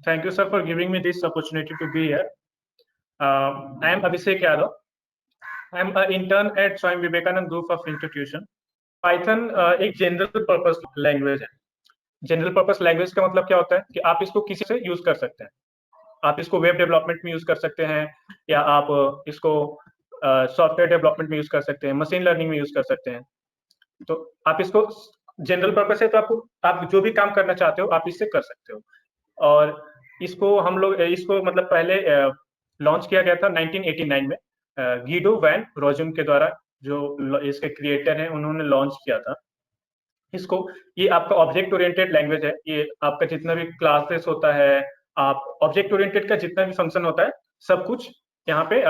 Thank you, sir, for giving me this opportunity to be here. I am Abhishek Yadav. I am an intern at Swami Vivekanand Group of Institution. Python एक general purpose language है। General purpose language का मतलब क्या होता है कि आप इसको किसी से यूज कर सकते हैं। आप इसको वेब डेवलपमेंट में यूज कर सकते हैं, या आप इसको सॉफ्टवेयर डेवलपमेंट में यूज कर सकते हैं, मशीन लर्निंग में यूज कर सकते हैं। तो आप इसको जनरल पर्पस है, तो आप जो भी काम करना चाहते हो आप इससे कर सकते हो। और इसको हम लोग इसको मतलब पहले लॉन्च किया गया था 1989 में गीडो वैन रोजुम के द्वारा, जो इसके क्रिएटर हैं, उन्होंने लॉन्च किया था इसको। ये आपका ऑब्जेक्ट ओरिएंटेड लैंग्वेज है। ये आपका जितना भी क्लासेस होता है, आप ऑब्जेक्ट ओरिएंटेड का जितना भी फंक्शन होता है, सब कुछ यहाँ पे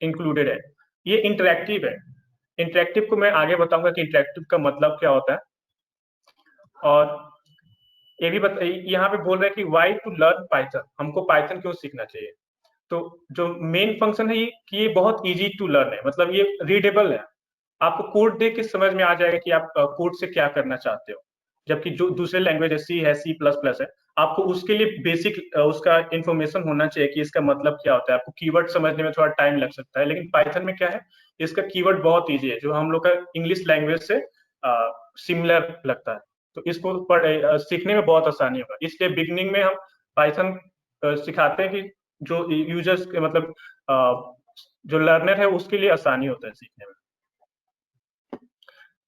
इंक्लूडेड है। ये इंटरेक्टिव है। इंटरेक्टिव को मैं आगे बताऊंगा कि इंटरेक्टिव का मतलब क्या होता है। और ये भी यहाँ पे बोल रहा है कि वाई टू लर्न पाइथन, हमको पाइथन क्यों सीखना चाहिए। तो जो मेन फंक्शन है ये कि ये बहुत इजी टू लर्न है, मतलब ये रीडेबल है। आपको कोड देख के समझ में आ जाएगा कि आप कोड से क्या करना चाहते हो। जबकि जो दूसरे लैंग्वेज है, सी प्लस प्लस है, आपको उसके लिए बेसिक उसका इंफॉर्मेशन होना चाहिए कि इसका मतलब क्या होता है। आपको कीवर्ड समझने में थोड़ा टाइम लग सकता है, लेकिन पाइथन में क्या है, इसका कीवर्ड बहुत ईजी है, जो हम लोग का इंग्लिश लैंग्वेज से सिमिलर लगता है। तो इसको सीखने में बहुत आसानी होगा। इसलिए बिगनिंग में हम पाइथन सिखाते हैं कि जो यूजर्स के मतलब जो लर्नर है उसके लिए आसानी होता है सीखने में।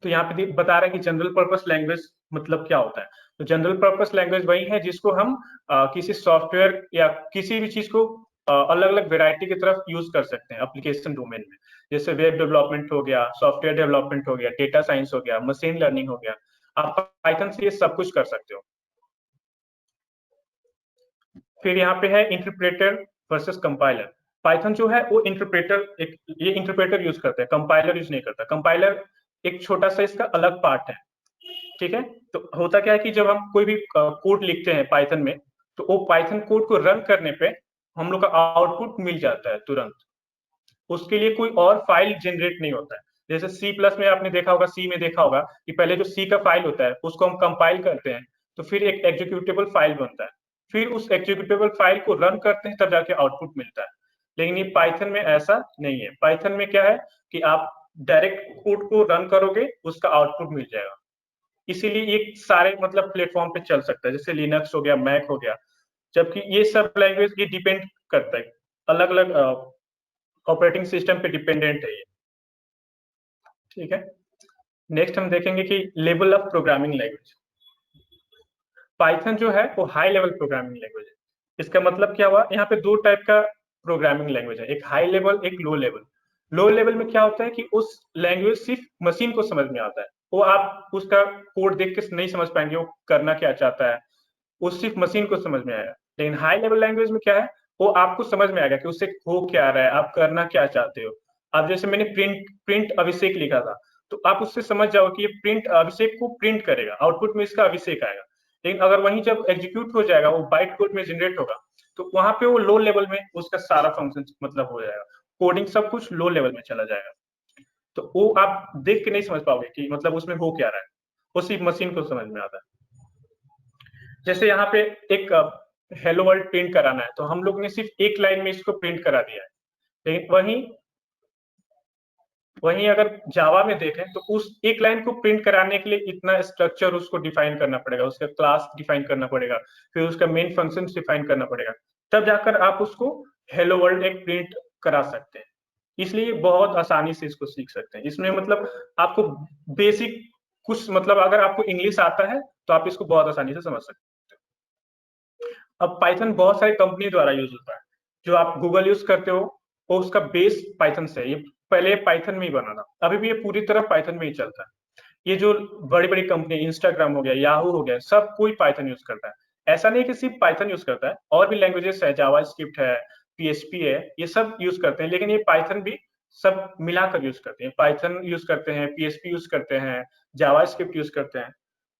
तो यहाँ पे बता रहा है कि जनरल पर्पस लैंग्वेज मतलब क्या होता है। तो जनरल पर्पस लैंग्वेज वही है जिसको हम किसी सॉफ्टवेयर या किसी भी चीज को अलग अलग वेराइटी की तरफ यूज कर सकते हैं एप्लीकेशन डोमेन में। जैसे वेब डेवलपमेंट हो गया, सॉफ्टवेयर डेवलपमेंट हो गया, डेटा साइंस हो गया, मशीन लर्निंग हो गया। आप पाइथन से ये सब कुछ कर सकते हो। फिर यहाँ पे है इंटरप्रेटर वर्सेस कंपाइलर। पाइथन जो है वो ये इंटरप्रेटर यूज करता है, कंपाइलर यूज नहीं करता। कंपाइलर एक छोटा सा इसका अलग पार्ट है, ठीक है। तो होता क्या है कि जब हम कोई भी कोड लिखते हैं पाइथन में, तो वो पाइथन कोड को रन करने पे हम लोग का आउटपुट मिल जाता है तुरंत। उसके लिए कोई और फाइल जनरेट नहीं होता है। जैसे सी प्लस में आपने देखा होगा, सी में देखा होगा कि पहले जो सी का फाइल होता है उसको हम कंपाइल करते हैं, तो फिर एक एग्जीक्यूटेबल फाइल बनता है। फिर उस एग्जीक्यूटेबल फाइल को रन करते हैं, तब जाके आउटपुट मिलता है। लेकिन ये पाइथन में ऐसा नहीं है। पाइथन में क्या है कि आप डायरेक्ट कोड को रन करोगे, उसका आउटपुट मिल जाएगा। इसीलिए ये सारे मतलब प्लेटफॉर्म पे चल सकता है, जैसे लिनक्स हो गया, मैक हो गया। जबकि ये सब लैंग्वेज ये डिपेंड करता है, अलग अलग ऑपरेटिंग सिस्टम पे डिपेंडेंट है ये, ठीक है। नेक्स्ट हम देखेंगे कि level of programming language. Python जो है वो हाई लेवल प्रोग्रामिंग लैंग्वेज है। इसका मतलब क्या हुआ, यहाँ पे दो टाइप का प्रोग्रामिंग लैंग्वेज है, एक हाई लेवल, एक लो लेवल। लो लेवल में क्या होता है कि उस लैंग्वेज सिर्फ मशीन को समझ में आता है, वो आप उसका कोड देख के नहीं समझ पाएंगे वो करना क्या चाहता है, वो सिर्फ मशीन को समझ में आएगा। लेकिन हाई लेवल लैंग्वेज में क्या है, वो आपको समझ में आएगा कि उससे हो क्या रहा है, आप करना क्या चाहते हो। अब जैसे मैंने प्रिंट प्रिंट अभिषेक लिखा था, तो आप उससे समझ जाओ कि ये प्रिंट अभिषेक को प्रिंट करेगा, आउटपुट में इसका अभिषेक आएगा। लेकिन अगर वहीं जब एग्जीक्यूट हो जाएगा, वो बाइट कोड में जनरेट होगा, तो वहां पे वो लो लेवल में उसका सारा फंक्शन मतलब हो जाएगा, कोडिंग सब कुछ लो लेवल में चला जाएगा। तो वो आप देख के नहीं समझ पाओगे कि मतलब उसमें हो क्या रहा है, वो सिर्फ मशीन को समझ में आता है। जैसे यहाँ पे एक हेलो वर्ल्ड प्रिंट कराना है, तो हम लोग ने सिर्फ एक लाइन में इसको प्रिंट करा दिया है। लेकिन वहीं अगर जावा में देखें, तो उस एक लाइन को प्रिंट कराने के लिए इतना स्ट्रक्चर उसको डिफाइन करना पड़ेगा, उसका क्लास डिफाइन करना पड़ेगा, फिर उसका मेन फंक्शन डिफाइन करना पड़ेगा, तब जाकर आप उसको हेलो वर्ल्ड एक प्रिंट करा सकते हैं। इसलिए बहुत आसानी से इसको सीख सकते हैं। इसमें मतलब आपको बेसिक कुछ मतलब अगर आपको इंग्लिश आता है तो आप इसको बहुत आसानी से समझ सकते हैं। अब पाइथन बहुत सारी कंपनी द्वारा यूज होता है। जो आप गूगल यूज करते हो, वो उसका बेस पाइथन से है। ये पहले पाइथन में ही बना था, अभी भी ये पूरी तरह पाइथन में ही चलता है। ये जो बड़ी बड़ी कंपनी, इंस्टाग्राम हो गया, याहू हो गया, सब कोई पाइथन यूज करता है। ऐसा नहीं कि सिर्फ पाइथन यूज करता है, और भी लैंग्वेजेस है, जावा स्क्रिप्ट है, पीएचपी है, ये सब यूज करते हैं। लेकिन ये पाइथन भी सब मिलाकर यूज करते हैं। पाइथन यूज करते हैं, पीएचपी यूज करते हैं, जावा स्क्रिप्ट यूज करते हैं।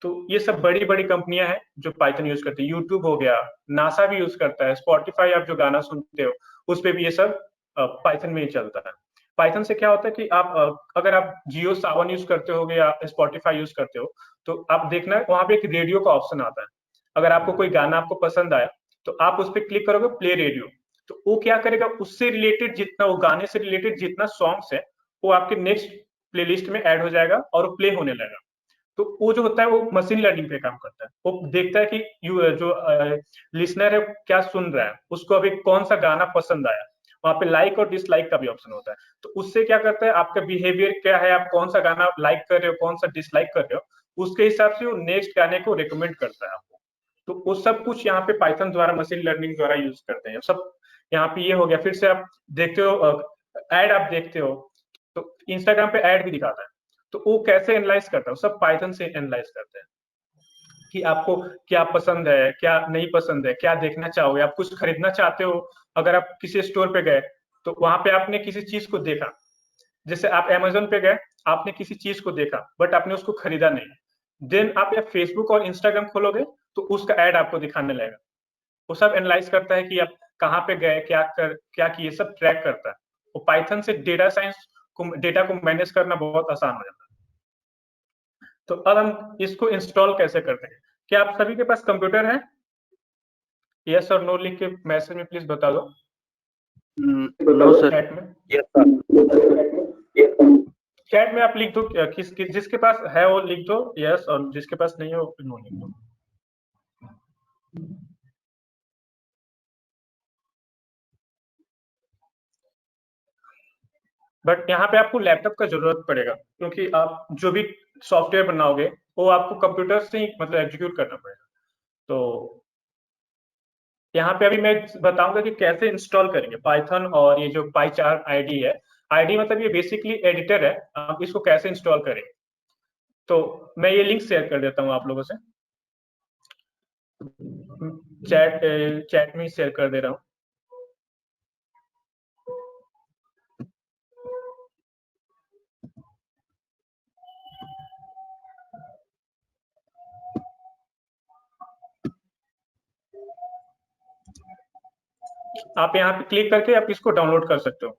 तो ये सब बड़ी बड़ी कंपनियां हैं जो पाइथन यूज करती है। यूट्यूब हो गया, नासा भी यूज करता है, स्पॉटिफाई आप जो गाना सुनते हो उस पे भी ये सब पाइथन में ही चलता है। पाइथन से क्या होता है कि आप अगर आप जियो सावन यूज करते हो या स्पॉटिफाई यूज करते हो, तो आप देखना वहां पे एक रेडियो का ऑप्शन आता है। अगर आपको कोई गाना आपको पसंद आया, तो आप उस पर क्लिक करोगे प्ले रेडियो, तो वो क्या करेगा, उससे रिलेटेड जितना, वो गाने से रिलेटेड जितना सॉन्ग्स है वो आपके नेक्स्ट प्लेलिस्ट में ऐड हो जाएगा और वो प्ले होने लगेगा। तो वो जो होता है वो मशीन लर्निंग पे काम करता है, वो देखता है कि जो लिसनर है क्या सुन रहा है, उसको अभी कौन सा गाना पसंद आया, वहां पे लाइक और डिसलाइक का भी ऑप्शन होता है। तो उससे क्या करता है, आपका बिहेवियर क्या है, आप कौन सा गाना लाइक कर रहे हो, कौन सा डिसलाइक कर रहे हो, उसके हिसाब से वो नेक्स्ट गाने को रिकमेंड करता है आपको। तो वो सब कुछ यहाँ पे पाइथन द्वारा, मशीन लर्निंग द्वारा यूज करते हैं सब। यहाँ पे ये हो गया। फिर से आप देखते हो एड, आप देखते हो तो इंस्टाग्राम पे एड भी दिखाता है, तो वो कैसे एनालाइज करता है, सब पाइथन से एनालाइज करते हैं कि आपको क्या पसंद है, क्या नहीं पसंद है, क्या देखना चाहोगे, आप कुछ खरीदना चाहते हो। अगर आप किसी स्टोर पे गए तो वहां पे आपने किसी चीज को देखा, जैसे आप अमेजोन पे गए, आपने किसी चीज को देखा बट आपने उसको खरीदा नहीं, देन आप या फेसबुक और इंस्टाग्राम खोलोगे तो उसका एड आपको दिखाने लगेगा। वो सब एनालाइज करता है कि आप कहाँ पे गए, क्या किए, सब ट्रैक करता है। वो पाइथन से डेटा साइंस को, डेटा को मैनेज करना बहुत आसान हो जाता है। तो अब हम इसको इंस्टॉल कैसे करते हैं। क्या आप सभी के पास कंप्यूटर है? यस और नो लिख के मैसेज में प्लीज बता दो। No sir. चैट में, यस सर। चैट में आप लिख दो जिसके पास है वो लिख दो यस, और जिसके पास नहीं है वो नो लिख दो। बट यहाँ पे आपको लैपटॉप का जरूरत पड़ेगा, क्योंकि आप जो भी सॉफ्टवेयर बनाओगे वो आपको कंप्यूटर से ही मतलब एग्जीक्यूट करना पड़ेगा। तो यहाँ पे अभी मैं बताऊंगा कि कैसे इंस्टॉल करेंगे पाइथन, और ये जो पाईचार्ट आईडी है, आईडी मतलब ये बेसिकली एडिटर है, आप इसको कैसे इंस्टॉल करेंगे। तो मैं ये लिंक शेयर कर देता हूँ आप लोगों से, चैट चैट में शेयर कर दे रहा हूँ। आप यहाँ पे क्लिक करके आप इसको डाउनलोड कर सकते हो।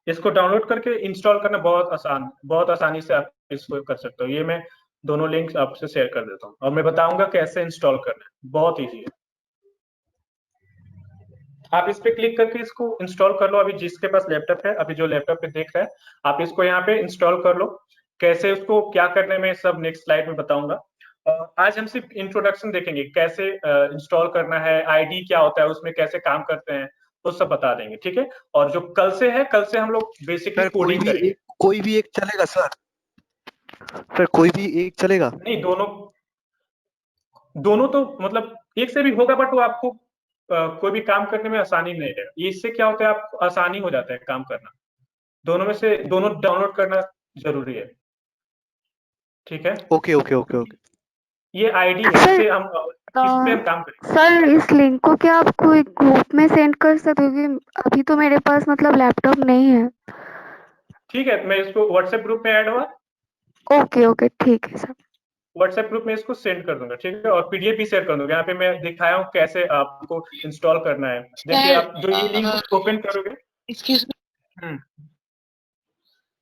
इसको डाउनलोड करके इंस्टॉल करना बहुत आसान, बहुत आसानी से आप इसको कर सकते हो। ये मैं दोनों लिंक्स आपसे शेयर कर देता हूँ और मैं बताऊंगा कैसे इंस्टॉल करना है, बहुत इजी है। आप इस पे क्लिक करके इसको इंस्टॉल कर लो। अभी जिसके पास लैपटॉप है, अभी जो लैपटॉप पे देख रहा है, आप इसको यहाँ पे इंस्टॉल कर लो। कैसे उसको क्या करने में सब नेक्स्ट स्लाइड में बताऊंगा। आज हम सिर्फ इंट्रोडक्शन देखेंगे, कैसे इंस्टॉल करना है, आईडी क्या होता है, उसमें कैसे काम करते हैं, वो सब बता देंगे, ठीक है। और जो कल से है, कल से हम लोग बेसिकली सर कोडिंग करेंगे। कोई भी एक चलेगा सर। सर कोई भी एक चलेगा। नहीं, दोनों, दोनों तो मतलब एक से भी होगा, बट वो आपको कोई भी काम करने में आसानी नहीं रहेगा। ये इससे क्या होता है, आप आसानी हो जाता है काम करना। दोनों में से दोनों डाउनलोड करना जरूरी है, ठीक है। Okay okay okay okay. ये आईडी है, सर इससे हम इस पे हम काम करेंगे। सर इस लिंक को क्या आप कोई ग्रुप में सेंड कर सकते हो, क्योंकि अभी तो मेरे पास मतलब लैपटॉप नहीं है। ठीक है, मैं इसको व्हाट्सएप ग्रुप में ऐड हुआ, ओके ओके ठीक है सर। व्हाट्सएप ग्रुप में इसको सेंड कर दूंगा, ठीक है। और पीडीएफ भी शेयर कर दूंगा। यहाँ पे मैं दिखाया हूँ कैसे आपको इंस्टॉल करना है। देखिए, आप जो ये लिंक ओपन करोगे। एक्सक्यूज हम्म,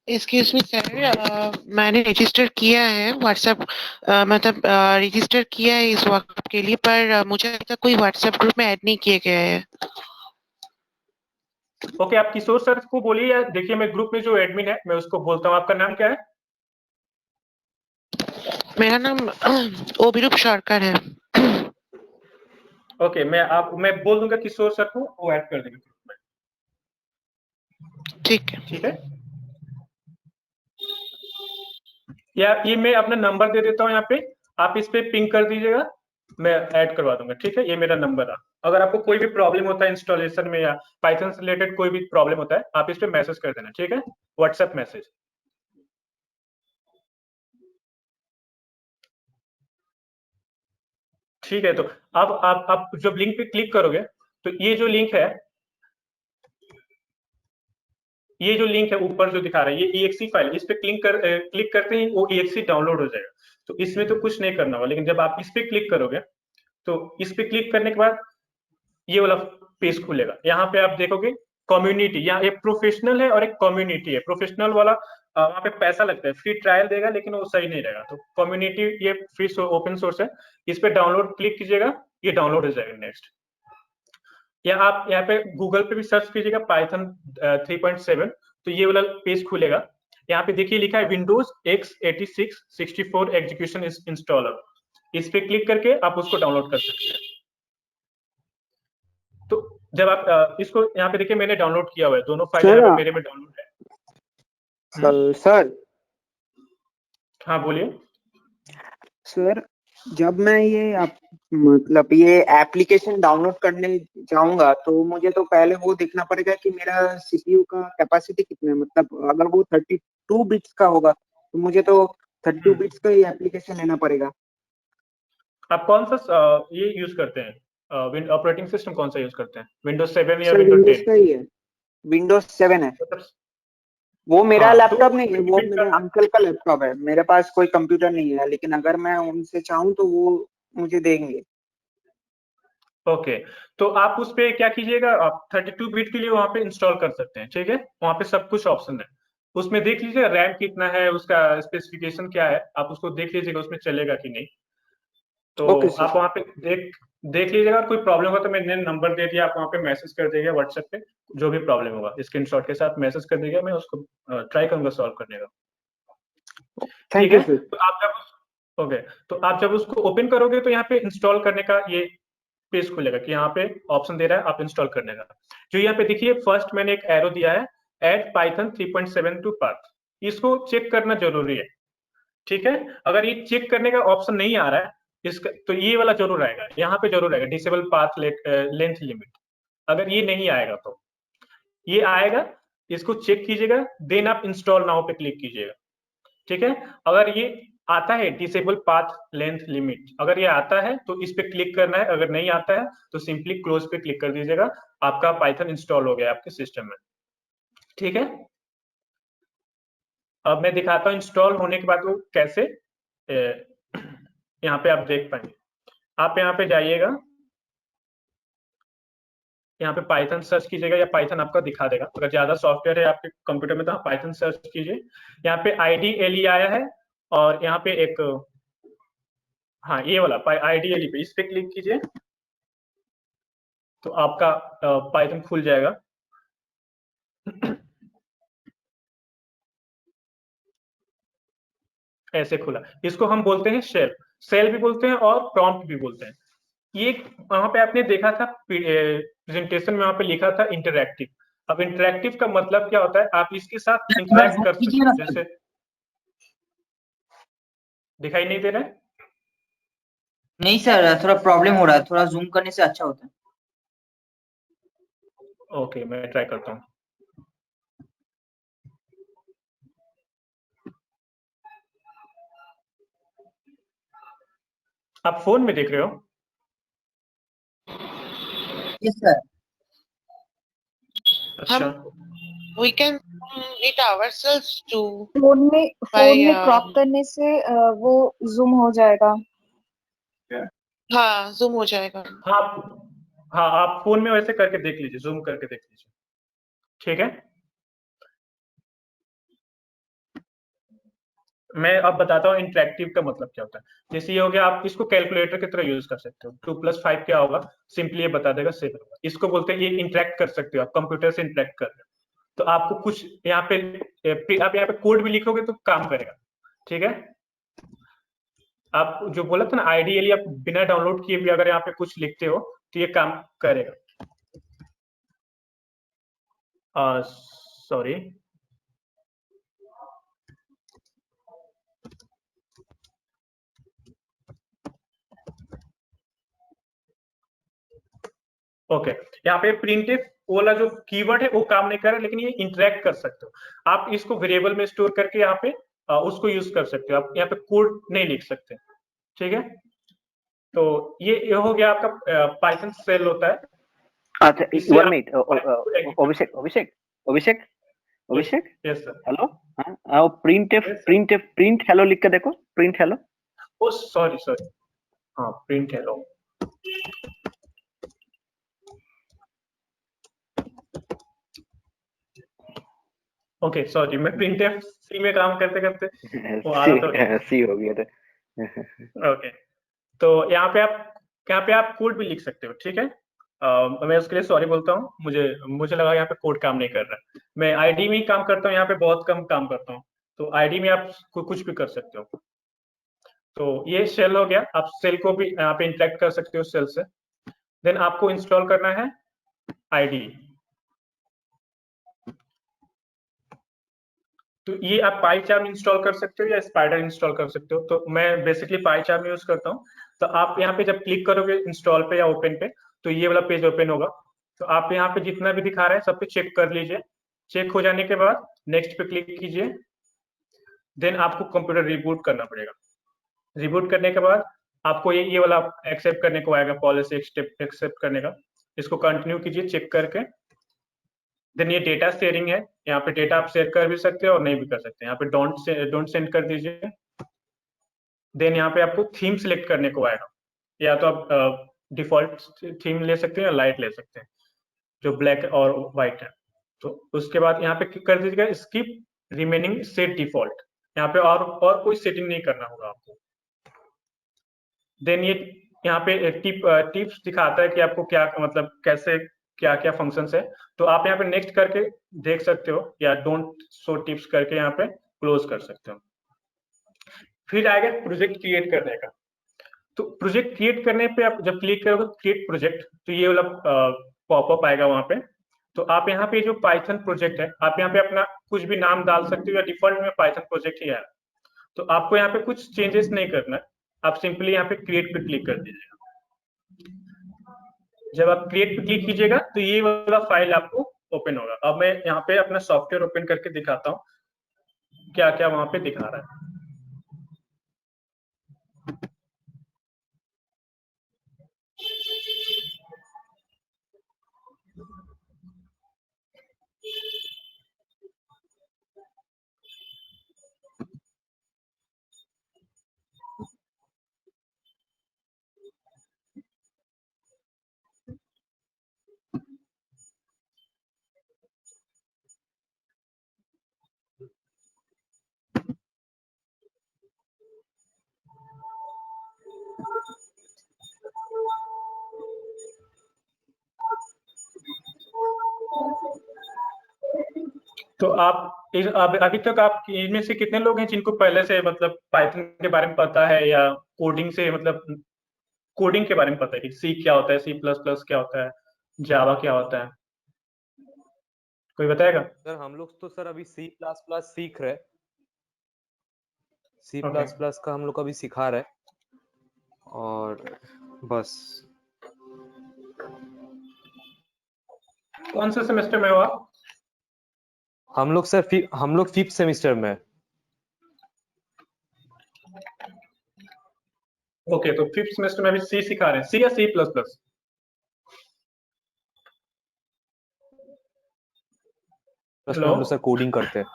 मी सर, मैंने रजिस्टर किया है व्हाट्सएप, मतलब रजिस्टर किया है इस वक्त के लिए, पर मुझे अभी तक कोई व्हाट्सएप ग्रुप में ऐड नहीं किए गए हैं। ओके, आप किशोर सर को बोलिए, या देखिए मैं ग्रुप में जो एडमिन है मैं उसको बोलता हूँ। आपका नाम क्या है? मेरा नाम ओबिरूप सरकार है। ओके, मैं बोल दूंगा किशोर सर को, वो ऐड कर देंगे ग्रुप में, ठीक है। ठीक है। या ये मैं अपना नंबर दे देता हूँ यहाँ पे, आप इस पे पिंग कर दीजिएगा, मैं ऐड करवा दूंगा, ठीक है। ये मेरा नंबर है। अगर आपको कोई भी प्रॉब्लम होता है इंस्टॉलेशन में या पाइथन से रिलेटेड कोई भी प्रॉब्लम होता है, आप इस पे मैसेज कर देना, ठीक है, व्हाट्सएप मैसेज। ठीक है, तो अब आप जब लिंक पे क्लिक करोगे तो ये जो लिंक है ऊपर जो दिखा रहा है, ये EXE फाइल, इस पे क्लिक करते ही वो EXE डाउनलोड हो जाएगा। तो इसमें तो कुछ नहीं करना होगा, लेकिन जब आप इस पे क्लिक करोगे तो इस पे क्लिक करने के बाद ये वाला पेज खुलेगा। यहाँ पे आप देखोगे कम्युनिटी, यहाँ एक प्रोफेशनल है और एक कम्युनिटी है। प्रोफेशनल वाला वहाँ पे पैसा लगता है, फ्री ट्रायल देगा, लेकिन वो सही नहीं रहेगा। तो कम्युनिटी ये फ्री ओपन सोर्स है, इस पे डाउनलोड क्लिक कीजिएगा, ये डाउनलोड हो जाएगा नेक्स्ट। या आप यहाँ पे गूगल पे भी सर्च कीजिएगा पाइथन 3.7, तो ये वाला पेज खुलेगा। यहाँ पे देखिए लिखा है विंडोज x86 64 एग्जीक्यूशन इंस्टॉलर, इस पे क्लिक करके आप उसको डाउनलोड कर सकते हैं। तो जब आप इसको यहाँ पे देखिए मैंने डाउनलोड किया हुआ है, दोनों फाइल यहाँ पे मेरे में डाउनलोड है। सर हाँ बोलिए। सर जब मैं मतलब ये एप्लीकेशन डाउनलोड करने जाऊंगा तो मुझे तो पहले वो देखना पड़ेगा कि मेरा सीपीयू का कैपेसिटी कितना है। मतलब अगर वो 32 बिट्स का होगा तो मुझे तो 32 बिट्स का ही एप्लीकेशन लेना पड़ेगा। आप कौन सा ये यूज करते हैं, ऑपरेटिंग सिस्टम कौन सा यूज करते हैं, विंडोज 7 या सर विंडोज विंडोज 10? का ही है, विंडोज 7 है। वो मेरा हाँ, लैपटॉप तो नहीं है, वो मेरे अंकल का लैपटॉप है। मेरे पास कोई कंप्यूटर नहीं है, लेकिन अगर मैं उनसे चाहूँ तो वो मुझे देंगे। ओके, तो आप उस पे क्या कीजिएगा, आप 32 बिट के लिए वहां पे इंस्टॉल कर सकते हैं, ठीक है। वहां पे सब कुछ ऑप्शन है, उसमें देख लीजिएगा रैम कितना है, उसका स्पेसिफिकेशन क्या है, आप उसको देख लीजिएगा उसमें चलेगा कि नहीं। तो ओके सर। आप वहां पे देख लीजिएगा, कोई प्रॉब्लम होगा तो मैंने नंबर दे दिया, आप वहां पे मैसेज कर दीजिएगा व्हाट्सएप पे, जो भी प्रॉब्लम होगा स्क्रीनशॉट के साथ मैसेज कर दीजिएगा, मैं उसको ट्राई करूंगा सॉल्व करने का। थैंक ठीक यू है, सर। तो आप जब उसको ओपन करोगे तो यहाँ पे इंस्टॉल करने का ये पेज खुलेगा कि यहाँ पे ऑप्शन दे रहा है आप इंस्टॉल करने का। जो यहाँ पे देखिए फर्स्ट मैंने एक एरो दिया है, ऐड पाइथन 3.7 टू पाथ, इसको चेक करना जरूरी है, ठीक है। अगर ये चेक करने का ऑप्शन नहीं आ रहा है इसका, तो ये वाला जरूर आएगा, यहाँ पे जरूर आएगा डिसेबल पाथ लेंथ लिमिट। अगर ये नहीं आएगा तो ये आएगा, इसको चेक कीजिएगा, देन आप इंस्टॉल नाउ पे क्लिक कीजिएगा, ठीक है। अगर ये आता है डिसेबल पाथ लेंथ लिमिट, अगर ये आता है तो इस पे क्लिक करना है, अगर नहीं आता है तो सिंपली क्लोज पे क्लिक कर दीजिएगा, आपका पाइथन इंस्टॉल हो गया आपके सिस्टम में, ठीक है। अब मैं दिखाता हूँ इंस्टॉल होने के बाद वो कैसे यहाँ पे आप देख पाएंगे। आप यहाँ पे जाइएगा, यहाँ पे पाइथन सर्च कीजिएगा या पाइथन आपका दिखा देगा, अगर ज्यादा सॉफ्टवेयर है आपके कंप्यूटर में तो आप पाइथन सर्च कीजिए। यहाँ पे IDLE आया है, और यहाँ पे एक, हाँ ये वाला IDLE पे इस पे क्लिक कीजिए, तो आपका पाइथन खुल जाएगा। ऐसे खुला, इसको हम बोलते हैं शेल, शेल भी बोलते हैं और प्रॉम्प्ट भी बोलते हैं। ये वहां पे आपने देखा था प्रेजेंटेशन में, वहां पे लिखा था इंटरैक्टिव। अब इंटरैक्टिव का मतलब क्या होता है, आप इसके साथ इंटरैक्ट कर सकते हैं। जैसे दिखाई नहीं दे रहा है? नहीं सर, थोड़ा प्रॉब्लम हो रहा है, थोड़ा जूम करने से अच्छा होता है। ओके, मैं ट्राई करता हूँ। आप फोन में देख रहे हो? Yes sir. अच्छा, we can zoom it ourselves too phone में by क्रॉप करने से वो जूम हो जाएगा। हाँ zoom हो जाएगा। हाँ हाँ, आप फोन में वैसे करके देख लीजिए, जूम करके देख लीजिए, ठीक है। मैं अब बताता हूँ इंटरेक्टिव का मतलब क्या होता है। जैसे ये हो गया, आप इसको कैलकुलेटर की तरह यूज कर सकते हो, 2+5 क्या होगा, सिंपली ये बता देगा 7 होगा। इसको बोलते हैं, ये इंटरेक्ट कर सकते हो, आप कंप्यूटर से इंटरेक्ट कर रहे हो, तो आपको कुछ यहाँ पे आप यहाँ पे कोड भी लिखोगे तो काम करेगा, ठीक है। आप जो बोला था ना आइडियली, आप बिना डाउनलोड किए भी अगर यहाँ पे कुछ लिखते हो तो ये काम करेगा। Sorry, okay. यहाँ पे प्रिंटिव वाला जो कीवर्ड है वो काम नहीं कर रहा, लेकिन ये इंटरेक्ट कर सकते हो आप, इसको वेरिएबल में स्टोर करके यहाँ पे उसको यूज कर सकते हो। आप यहाँ पे कोड नहीं लिख सकते, ठीक है। तो ये हो गया आपका पाइथन शेल होता है। अच्छा, इससे 1 आप मिनट, अभिषेक अभिषेक अभिषेक अभिषेक, यस सर। हेलो। हाँ, प्रिंट हेलो लिख के देखो, प्रिंट हेलो। ओ सॉरी सॉरी, हाँ प्रिंट हेलो। ओके सॉरी, मैं प्रिंट सी में काम करते करते वो आदत हो गया। सी हो गया था। ओके, तो यहाँ पे आप कोड भी लिख सकते हो, ठीक है। मैं उसके लिए सॉरी बोलता हूँ। मुझे मुझे लगा यहाँ पे कोड काम नहीं कर रहा है। मैं आईडी में ही काम करता हूँ, यहाँ पे बहुत कम काम करता हूँ। तो आईडी में आप कुछ भी कर सकते हो। तो ये शेल हो गया, आप शेल को भी यहाँ पे इंटरेक्ट कर सकते हो शेल से। देन आपको इंस्टॉल करना है आईडी। तो ये आप पाईचार्म इंस्टॉल कर सकते हो या स्पाइडर इंस्टॉल कर सकते हो। तो मैं बेसिकली पाईचार्म यूज करता हूँ। तो आप यहाँ पे जब क्लिक करोगे इंस्टॉल पे या ओपन पे, तो ये वाला पेज ओपन होगा। तो आप यहाँ पे जितना भी दिखा रहा है सब पे चेक कर लीजिए। चेक हो जाने के बाद नेक्स्ट पे क्लिक कीजिए। देन आपको कंप्यूटर रिबूट करना पड़ेगा। रिबूट करने के बाद आपको ये वाला एक्सेप्ट करने को आएगा, पॉलिसी एक्सेप्ट करने का। इसको कंटिन्यू कीजिए चेक करके। देन ये डेटा शेयरिंग है, यहाँ पे डेटा आप शेयर कर भी सकते हो और नहीं भी कर सकते। यहाँ पे डोंट सेंड कर दीजिए। देन यहाँ पे आपको थीम सिलेक्ट करने को आएगा। या तो आप डिफॉल्ट थीम ले सकते हैं या लाइट ले सकते हैं, जो ब्लैक और व्हाइट है। तो उसके बाद यहाँ पे क्लिक कर दीजिएगा स्किप रिमेनिंग सेट डिफॉल्ट। यहाँ पे और कोई सेटिंग नहीं करना होगा आपको। देन ये यहाँ पे टिप्स दिखाता है कि आपको क्या मतलब कैसे क्या क्या फंक्शंस है। तो आप यहाँ पे नेक्स्ट करके देख सकते हो या डोंट शो टिप्स करके यहाँ पे क्लोज कर सकते हो। फिर आएगा प्रोजेक्ट क्रिएट करने का। तो प्रोजेक्ट क्रिएट करने पे आप जब क्लिक करोगे क्रिएट प्रोजेक्ट, तो ये वाला पॉपअप आएगा वहां पे। तो आप यहाँ पे जो पाइथन प्रोजेक्ट है, आप यहाँ पे अपना कुछ भी नाम डाल सकते हो या डिफॉल्ट में पाइथन प्रोजेक्ट ही है। तो आपको यहाँ पे कुछ चेंजेस नहीं करना है, आप सिंपली यहाँ पे क्रिएट पे क्लिक कर दीजिएगा। जब आप क्रिएट पे क्लिक कीजिएगा तो ये वाला फाइल आपको ओपन होगा। अब मैं यहाँ पे अपना सॉफ्टवेयर ओपन करके दिखाता हूँ क्या क्या वहां पे दिखा रहा है। तो आप अभी तक आप इनमें से कितने लोग हैं जिनको पहले से मतलब पाइथन के बारे में पता है या कोडिंग से मतलब कोडिंग के बारे में पता है कि सी क्या होता है, सी प्लस प्लस क्या होता है, जावा क्या होता है? कोई बताएगा? सर हम लोग तो सर अभी सी प्लस प्लस सीख रहे, सी Okay. प्लस प्लस का हम लोग अभी सिखा रहे और बस। कौन से सेमेस्टर में हो आप? हम लोग सर हम लोग 5th सेमेस्टर में। ओके, तो 5th सेमेस्टर में भी सी सिखा रहे हैं, सी या सी प्लस प्लस? हम लोग सर कोडिंग करते हैं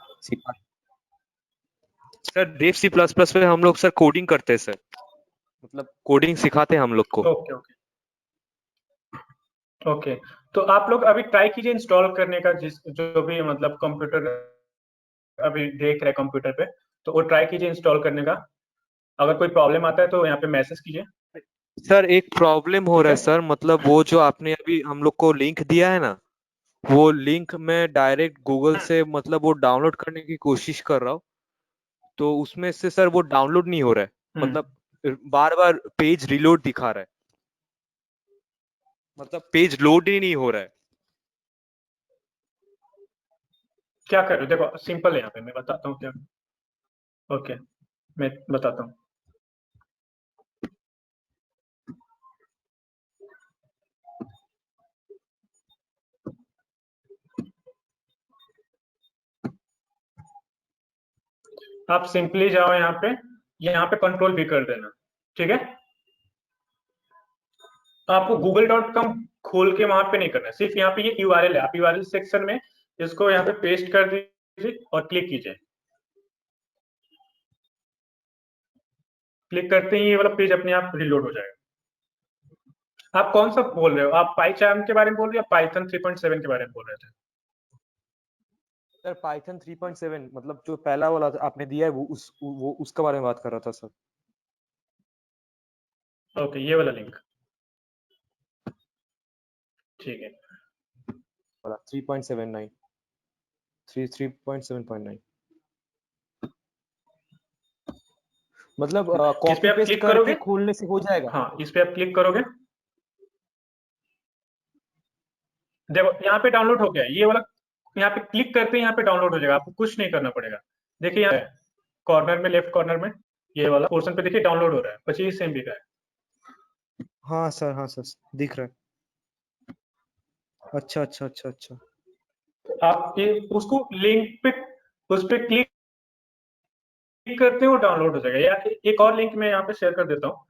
sir Dev C plus plus में हम लोग सर कोडिंग करते हैं सर, मतलब कोडिंग सिखाते हैं हम लोग को। Okay okay okay. तो आप लोग अभी ट्राई कीजिए इंस्टॉल करने का, जो भी मतलब कंप्यूटर अभी देख रहे हैं कंप्यूटर पे, तो वो ट्राई कीजिए इंस्टॉल करने का। अगर कोई प्रॉब्लम आता है तो यहाँ पे मैसेज कीजिए। सर एक प्रॉब्लम हो रहा है सर, मतलब वो जो आपने अभी हम लोग को लिंक दिया है ना, वो लिंक मैं डायरेक्ट गूगल से मतलब वो डाउनलोड करने की कोशिश कर रहा हूँ, तो उसमें से सर वो डाउनलोड नहीं हो रहा है, मतलब बार बार पेज रिलोड दिखा रहा है, मतलब पेज लोड ही नहीं हो रहा है। क्या करो, देखो सिंपल है, यहाँ पे मैं बताता हूँ क्या। ओके, मैं बताता हूँ। आप सिंपली जाओ यहाँ पे कंट्रोल भी कर देना, ठीक है। आपको google.com खोल के वहां पे नहीं करना है, सिर्फ यहाँ पे ये URL है, आप URL सेक्शन में इसको यहाँ पे पेस्ट कर दीजिए और क्लिक कीजिए। क्लिक करते ही ये वाला पेज अपने आप रिलोड हो जाएगा। आप कौन सा बोल रहे हो? आप पाईचार्म के बारे में बोल रहे हो या पाइथन 3.7 के बारे में बोल रहे थे? सर पाइथन 3.7 मतलब जो पहला वाला आपने दिया है वो उसके बारे में बात कर रहा था सर। ओके, ये वाला लिंक। ठीक है। वाला 3.79 3.7.9 मतलब इस पे कॉपी आप पेस्ट क्लिक करके करोगे, खोलने से हो जाएगा? हाँ इस पे आप क्लिक करोगे, देखो यहाँ पे डाउनलोड हो गया ये वाला, यहाँ पे क्लिक करते ही यहाँ पे डाउनलोड हो जाएगा, आपको कुछ नहीं करना पड़ेगा। देखिए यहाँ कॉर्नर में, लेफ्ट कॉर्नर में ये वाला पोर्शन पे देखिए डाउनलोड हो रहा है, 25 MB का है। हाँ सर दिख रहा है। अच्छा अच्छा अच्छा अच्छा आप ये उसको लिंक पे, उस पे क्लिक करते हो डाउनलोड हो जाएगा। या एक और लिंक मैं यहाँ पे शेयर कर देता हूँ,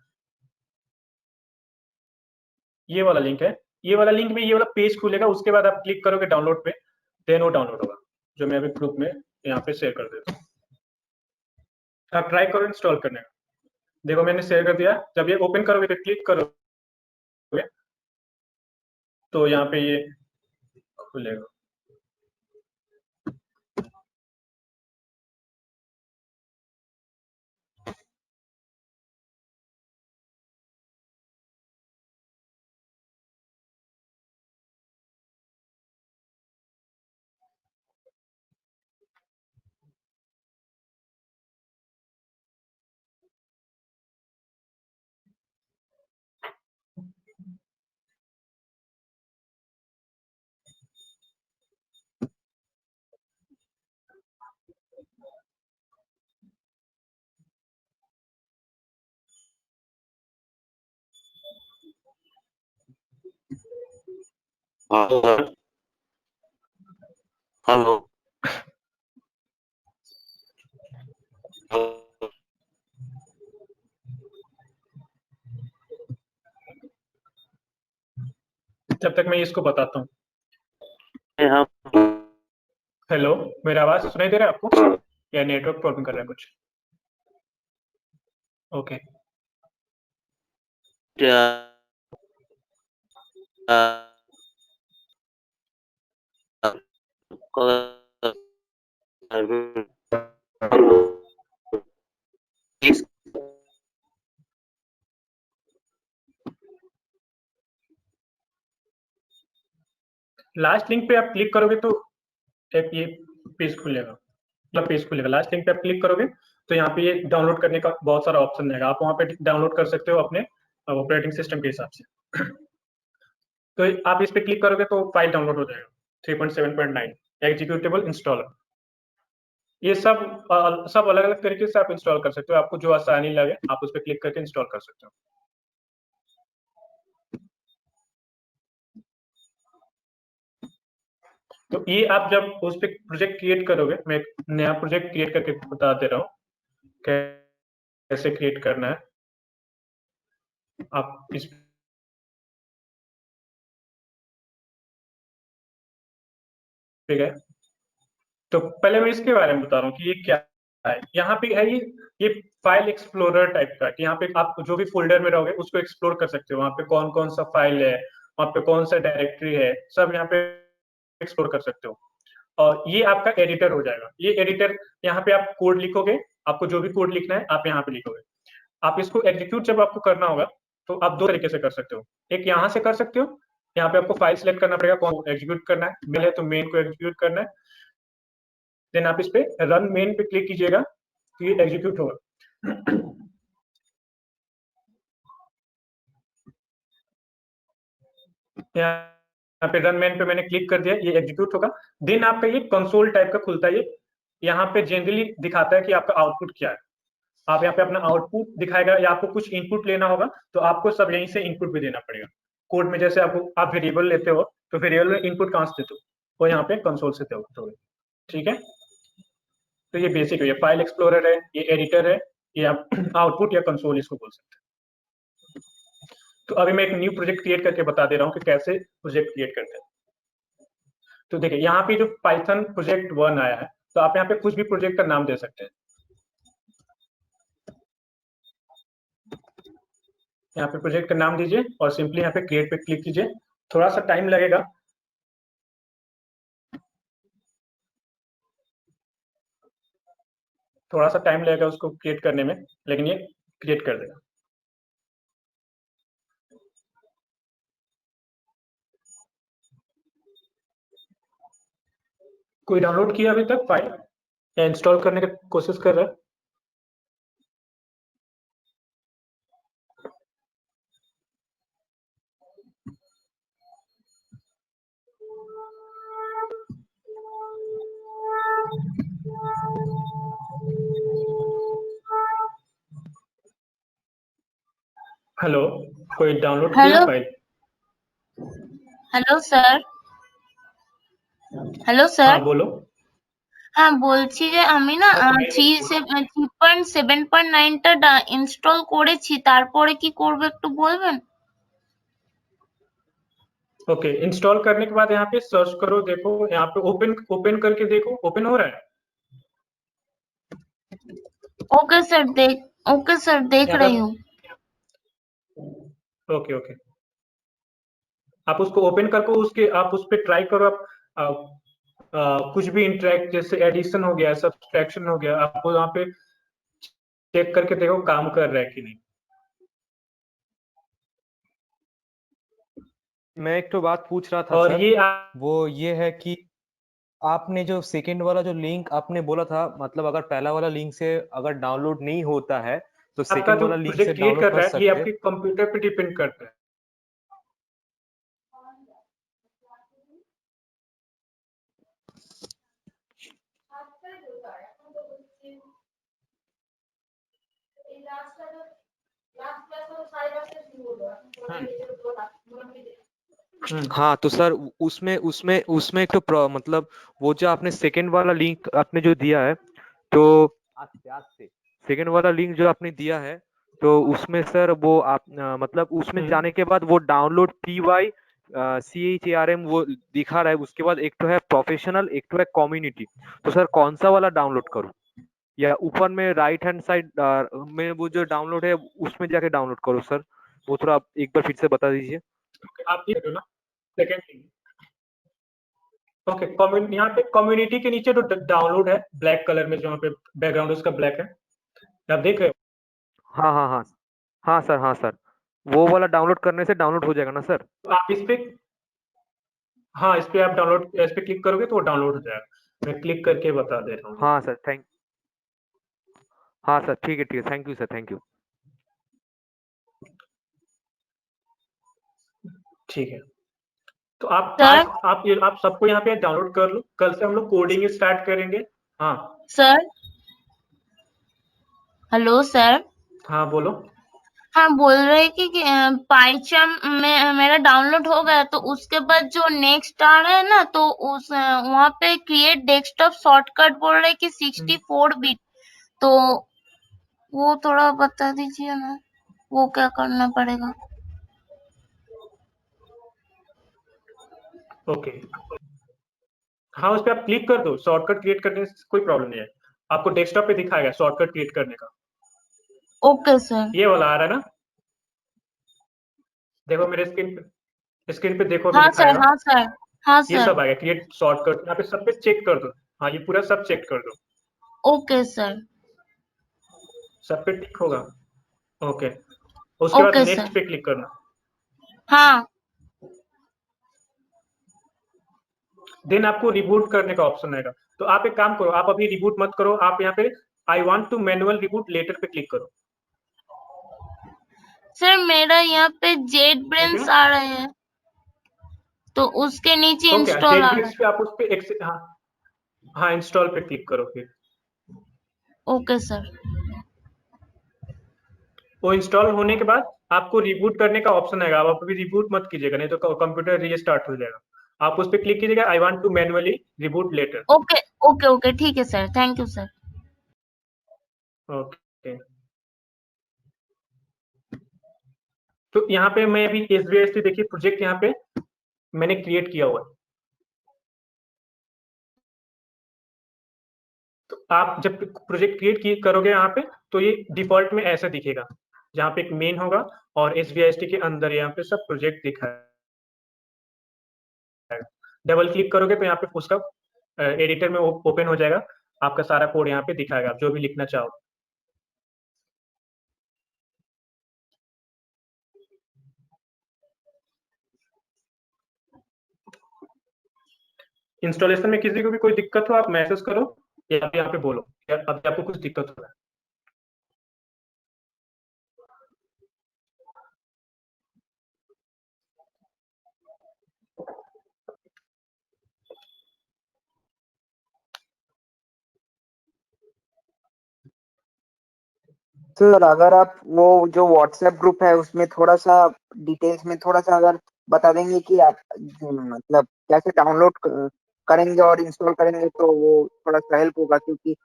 ये वाला लिंक है, ये वाला लिंक में ये वाला पेज खुलेगा, उसके बाद आप क्लिक करोगे डाउनलोड पे, देन वो डाउनलोड होगा, जो मैं अभी ग्रुप में यहाँ पे शेयर कर देता हूँ। आप ट्राई करो इंस्टॉल करने का, देखो मैंने शेयर कर दिया, जब ये ओपन करोगे तो क्लिक करोगे तो यहाँ पे ये खुलेगा। हेलो जब तक मैं इसको बताता हूँ। यहाँ हेलो, मेरा आवाज सुनाई दे रहा है आपको या नेटवर्क प्रॉब्लम कर रहा है कुछ? ओके लास्ट लिंक पे आप क्लिक करोगे तो एक ये पेज खुलेगा, लास्ट लिंक पे आप क्लिक करोगे तो यहाँ पे ये डाउनलोड करने का बहुत सारा ऑप्शन रहेगा, आप वहाँ पे डाउनलोड कर सकते हो अपने ऑपरेटिंग सिस्टम के हिसाब से। तो आप इस पे क्लिक करोगे तो फाइल डाउनलोड हो जाएगा 3.7.9 एग्जीक्यूटेबल इंस्टॉलर। ये सब अलग अलग तरीके से आप इंस्टॉल कर सकते हो, आपको जो आसानी लगे आप उस पर क्लिक करके इंस्टॉल कर सकते हो। तो ये आप जब उस पर प्रोजेक्ट क्रिएट करोगे, मैं एक नया प्रोजेक्ट क्रिएट करके बता दे रहा हूँ कैसे क्रिएट करना है। आप इस पे गए तो पहले मैं इसके बारे में बता रहा हूँ कि ये क्या है। यहाँ पे है ये फाइल एक्सप्लोरर टाइप का, कि यहाँ पे आप जो भी फोल्डर में रहोगे उसको एक्सप्लोर कर सकते हो, वहाँ पे कौन कौन सा फाइल है, वहाँ पे कौन सा डायरेक्टरी है, सब यहाँ पे एक्सप्लोर कर सकते हो। और ये आपका एडिटर हो जाएगा। ये एडिटर, यहाँ पे आप कोड लिखोगे, आपको जो भी कोड लिखना है आप यहाँ पे लिखोगे। आप इसको एग्जीक्यूट जब आपको करना होगा तो आप दो तरीके से कर सकते हो, एक यहाँ से कर सकते हो, यहाँ पे आपको फाइल सेलेक्ट करना पड़ेगा कौन एग्जीक्यूट करना है, मेल है तो मेन को एग्जीक्यूट करना है, देन आप इस पे रन मेन पे क्लिक कीजिएगा तो ये एग्जीक्यूट होगा। यहाँ पे रन मेन पे मैंने क्लिक कर दिया, ये एग्जीक्यूट होगा। देन आपका ये कंसोल टाइप का खुलता है, ये यहाँ पे जनरली दिखाता है कि आपका आउटपुट क्या है। आप यहाँ पे अपना आउटपुट दिखाएगा, या आपको कुछ इनपुट लेना होगा तो आपको सब यहीं से इनपुट भी देना पड़ेगा। कोड में जैसे आपको आप वेरिएबल लेते हो तो वेरिएबल में इनपुट कहाँ से देते हो, वो यहाँ पे कंसोल से दोगे। ठीक है, तो ये बेसिक है, ये फाइल एक्सप्लोरर है, ये एडिटर है, ये आप आउटपुट या कंसोल इसको बोल सकते हैं। तो अभी मैं एक न्यू प्रोजेक्ट क्रिएट करके बता दे रहा हूँ कि कैसे प्रोजेक्ट क्रिएट करते हैं। तो देखिए यहाँ पे जो पाइथन प्रोजेक्ट 1 आया है, तो आप यहाँ पे कुछ भी प्रोजेक्ट का नाम दे सकते हैं। यहाँ पे प्रोजेक्ट का नाम दीजिए और सिंपली यहाँ पे क्रिएट पे क्लिक कीजिए। थोड़ा सा टाइम लगेगा, उसको क्रिएट करने में, लेकिन ये क्रिएट कर देगा। कोई डाउनलोड किया अभी तक फाइल या इंस्टॉल करने की कोशिश कर रहा है? हेलो, कोई डाउनलोड किया hello file? Hello sir hello sir हाँ बोलो। হ্যাঁ বলছি যে আমি না हाँ सुनाई दे रही है। 3.7.9টা ইনস্টল করেছি তারপরে কি করব একটু বলবেন ओके, इंस्टॉल करने के बाद यहाँ पे सर्च करो, देखो यहाँ पे ओपन ओपन करके देखो, ओपन हो रहा है? ओके सर देख यहाँ रही पे हूँ ओके ओके, आप उसको ओपन करके उसके आप उस पे ट्राई करो। आप कुछ भी इंटरेक्ट जैसे एडिशन हो गया, सब्सट्रैक्शन हो गया, आपको यहाँ पे चेक करके देखो काम कर रहा है कि नहीं। मैं एक तो बात पूछ रहा था और सर, ये वो ये है कि आपने जो सेकंड वाला जो लिंक आपने बोला था, मतलब अगर पहला वाला लिंक से अगर डाउनलोड नहीं होता है तो आपका सेकंड जो वाला लिंक से प्रोजेक्ट क्रिएट डाउनलोड कर कर रहा है ये सकते हैं। आपके कंप्यूटर पे डिपेंड करता है। हाँ तो सर उसमें उसमें उसमें एक तो मतलब वो जो आपने सेकंड वाला लिंक आपने जो दिया है, तो आज से सेकंड वाला लिंक जो आपने दिया है, तो उसमें सर वो आप मतलब उसमें जाने के बाद वो डाउनलोड PYCHARM वो दिखा रहा है, उसके बाद एक तो है प्रोफेशनल, एक तो है कम्युनिटी। तो सर कौन सा वाला डाउनलोड करूँ, या ऊपर में राइट हैंड साइड में वो जो डाउनलोड है उसमें जाके डाउनलोड करो सर? वो थोड़ा आप एक बार फिर से बता दीजिए। आप ये करो ना, सेकंड लिंक। ओके, यहाँ पे कम्युनिटी के नीचे जो डाउनलोड है ब्लैक कलर में, जहाँ पे बैकग्राउंड उसका ब्लैक है, आप देख रहे हो? हाँ हाँ हाँ हाँ सर, हाँ सर, वो वाला डाउनलोड करने से डाउनलोड हो जाएगा ना सर? तो आप इस पे, हाँ इस पे आप डाउनलोड, इस पे क्लिक करोगे तो वो डाउनलोड हो जाएगा। मैं क्लिक करके बता दे रहा हूँ। हाँ सर हाँ सर, ठीक है, thank you sir, thank you. ठीक है, तो आप सर आज आप सबको यहाँ पे डाउनलोड कर लो, कल से हम लोग कोडिंग स्टार्ट करेंगे। हाँ सर हेलो सर हाँ बोलो। हाँ बोल रहे कि पाइचम में मेरा डाउनलोड हो गया तो उसके बाद जो नेक्स्ट आ रहा है ना तो उस वहाँ पे क्रिएट डेस्कटॉप शॉर्टकट बोल रहे कि 64 बिट तो वो थोड़ा बता दीजिए ना वो क्या करना पड़ेगा ओके, हाँ उस पे आप क्लिक कर दो, शॉर्टकट क्रिएट करने से कोई प्रॉब्लम नहीं है। आपको डेस्कटॉप पे दिखाएगा शॉर्टकट क्रिएट करने का। ओके सर ये वाला आ रहा है ना, देखो मेरे स्क्रीन पे देखो, अभी हाँ सर दिखाएगा। हाँ सर हाँ ये सर सब आएगा, क्रिएट शॉर्टकट, यहाँ पे सब पे चेक कर दो। हाँ ये पूरा सब चेक कर दो, ओके सर सब पे टिक होगा। ओके, उसके बाद ओके नेक्स्ट सर पे क्लिक करना। हाँ देन आपको रिबूट करने का ऑप्शन आएगा। तो आप एक काम करो, आप अभी रिबूट मत करो, आप यहाँ पे I want to manual reboot later पे क्लिक करो। सर मेरा यहाँ पे जेट ठीक ब्रेन्स है, आ रहे हैं तो उसके नीचे ओके, इंस्टॉल आ रहा है जेटब्रिक्स पे आप उस पे हाँ हाँ इंस्टॉल पे क्लिक करो। फिर ओके सर वो इंस्टॉल होने के बाद आपको रिबूट करने का ऑप्शन आएगा। आप अभी रिबूट मत कीजिएगा, नहीं तो कंप्यूटर रीस्टार्ट हो जाएगा। आप उस पर क्लिक कीजिएगा, I want to manually reboot later. Okay okay okay ठीक है sir thank you sir okay, तो यहाँ पे मैं अभी SVST देखिए प्रोजेक्ट यहाँ पे मैंने क्रिएट किया हुआ है। तो आप जब प्रोजेक्ट क्रिएट करोगे यहाँ पे, तो ये डिफॉल्ट में ऐसा दिखेगा, जहाँ पे एक मेन होगा और SVST के अंदर यहाँ पे सब प्रोजेक्ट दिखाएगा। डबल क्लिक करोगे तो यहाँ पे उसका एडिटर में ओपन हो जाएगा, आपका सारा कोड यहाँ पे दिखाएगा, आप जो भी लिखना चाहो। इंस्टॉलेशन में किसी को भी कोई दिक्कत हो आप मैसेज करो या आप यहाँ पे बोलो या अभी आपको कुछ दिक्कत हो रहा है। सर अगर आप वो जो व्हाट्सएप ग्रुप है उसमें थोड़ा सा डिटेल्स में थोड़ा सा अगर बता देंगे कि आप मतलब कैसे डाउनलोड करेंगे और इंस्टॉल करेंगे तो वो थोड़ा सा हेल्प होगा, क्योंकि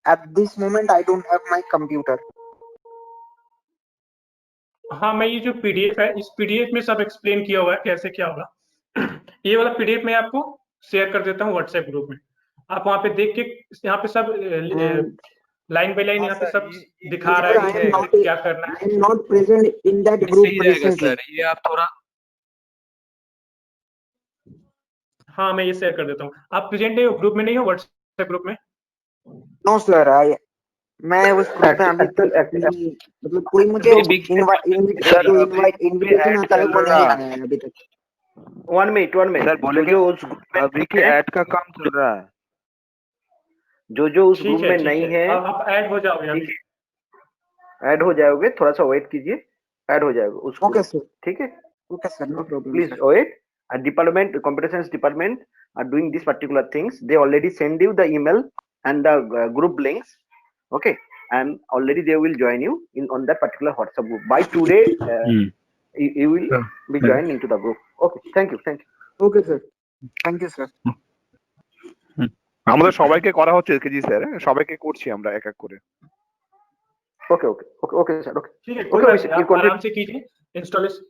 at this moment I don't have my computer. हाँ, मैं ये जो पीडीएफ है इस पीडीएफ में सब एक्सप्लेन किया हुआ है कैसे क्या होगा। ये वाला पीडीएफ मैं आपको शेयर कर देता हूँ व्हाट्सएप ग्रुप में, आप वहाँ पे देख के यहाँ पे सब लाइन बाय लाइन यहाँ पे सब दिखा रहा है कि क्या करना है। I am not present in that ये ग्रुप सही रहेगा रिसेंटली। सर, ये आप थोड़ा हाँ, मैं ये शेयर कर देता हूँ। आप प्रेजेंट नहीं हो, ग्रुप में नहीं हो, व्हाट्सएप ग्रुप में? नो सर, मैं उस ग्रुप में अभी तक नहीं, मतलब कोई मुझे इनविटेशन आता है वो नहीं आया है अभी तक। 1 मिनट सर बोलेंगे उस ग्रुप में अभी की ऐड का काम चल रहा है। जो उस ग्रुप में नहीं है आप ऐड हो जाओगे अभी। ऐड हो जाओगे, थोड़ा सा वेट कीजिए, ऐड हो जाएगा उसको। ओके सर, ठीक है, okay sir, no problem. Please wait. Department, computer science department are doing these particular things. They already send you the email and the group links, okay, and already they will join you in on that particular WhatsApp group by today. You will be joined into the group. Okay, thank you. Okay sir, thank you sir. আমাদের সবাইকে করা হচ্ছে KG sir, সবাইকে করছি আমরা এক এক করে। ओके सर, ओके ठीक है, कोई बात नहीं, आप आराम से कीजिए इंस्टॉलेशन।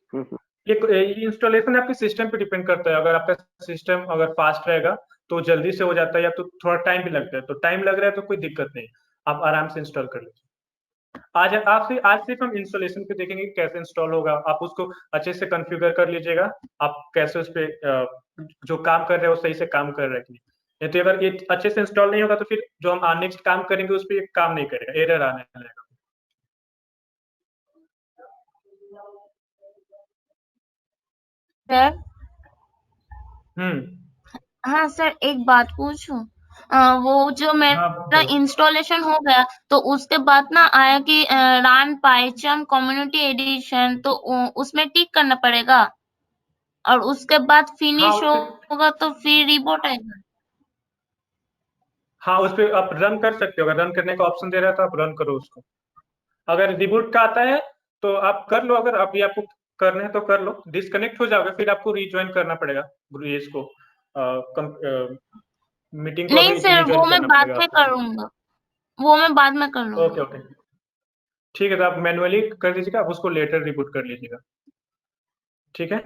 ये इंस्टॉलेशन आपके सिस्टम पे डिपेंड करता है। अगर आपका सिस्टम अगर फास्ट रहेगा तो जल्दी से हो जाता है, या तो थोड़ा टाइम भी लगता है। तो टाइम लग रहा है तो कोई दिक्कत नहीं, आप आराम से इंस्टॉल कर लीजिए। आज सिर्फ हम इंस्टॉलेशन पे देखेंगे कि कैसे इंस्टॉल होगा। आप उसको अच्छे से कॉन्फ़िगर कर लीजिएगा, आप कैसे उस पे जो काम कर रहे हैं वो सही से काम कर रहे हैं कि नहीं। नहीं तो अगर ये अच्छे से इंस्टॉल नहीं होगा तो फिर जो हम नेक्स्ट काम करेंगे उस पर काम नहीं करेगा, एरर आने लगेगा। सर हाँ सर, एक बात पूछूं? वो जो मेरा इंस्टॉलेशन हो गया तो उसके बाद ना आया कि रान पाइचम कम्युनिटी एडिशन, तो उसमें टिक करना पड़ेगा और उसके बाद फिनिश होगा तो फिर रिपोर्ट आएगा। हाँ, उस पे आप रन कर सकते हो, अगर रन करने का ऑप्शन दे रहा है तो आप रन करो उसको। अगर रिबूट का आता है तो आप कर लो, अगर अभी आपको करना है तो कर लो। डिस्कनेक्ट हो जाओगे फिर आपको रिज्वाइन करना पड़ेगा इसको मीटिंग को। नहीं सर, वो मैं बाद में करूंगा, वो मैं बाद में कर लूंगा। ओके ठीक है, तो आप मैनुअली कर लीजिएगा, आप उसको लेटर रिबूट कर लीजिएगा, ठीक है।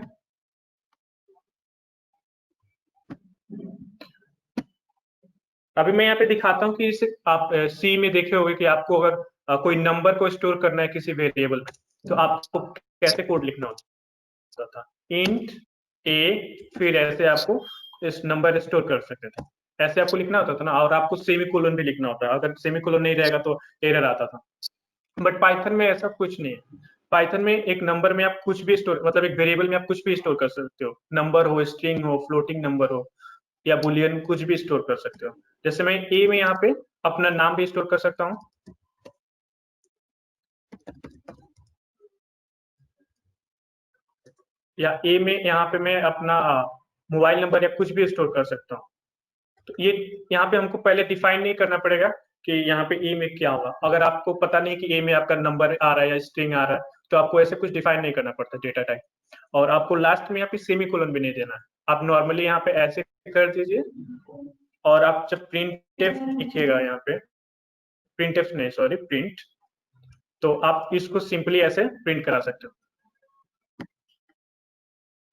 अभी मैं यहाँ पे दिखाता हूँ कि इसे आप सी में देखे होंगे कि आपको अगर कोई नंबर को स्टोर करना है किसी वेरिएबल में तो आपको कैसे कोड लिखना होता था। इंट ए, फिर ऐसे आपको इस नंबर स्टोर कर सकते थे, ऐसे आपको लिखना होता था ना। और आपको सेमीकोलन भी लिखना होता है, अगर सेमीकोलन नहीं रहेगा तो एरर आता था। बट पाइथन में ऐसा कुछ नहीं है। पाइथन में एक नंबर में आप कुछ भी स्टोर, मतलब एक वेरिएबल में आप कुछ भी स्टोर कर सकते हो। नंबर हो, स्ट्रिंग हो, फ्लोटिंग नंबर हो या बुलियन, कुछ भी स्टोर कर सकते हो। जैसे मैं ए में यहाँ पे अपना नाम भी स्टोर कर सकता हूँ, या ए में यहाँ पे मैं अपना मोबाइल नंबर या कुछ भी स्टोर कर सकता हूँ। तो ये यहाँ पे हमको पहले डिफाइन नहीं करना पड़ेगा कि यहाँ पे ए में क्या होगा। अगर आपको पता नहीं कि ए में आपका नंबर आ रहा है या स्ट्रिंग आ रहा है तो आपको ऐसे कुछ डिफाइन नहीं करना पड़ता डेटा टाइप। और आपको लास्ट में यहाँ पे सेमीकोलन भी नहीं देना है, आप नॉर्मली यहाँ पे ऐसे कर दीजिए। और आप जब प्रिंटफ लिखिएगा यहाँ पे, प्रिंटफ नहीं सॉरी प्रिंट, तो आप इसको सिंपली ऐसे प्रिंट करा सकते हो।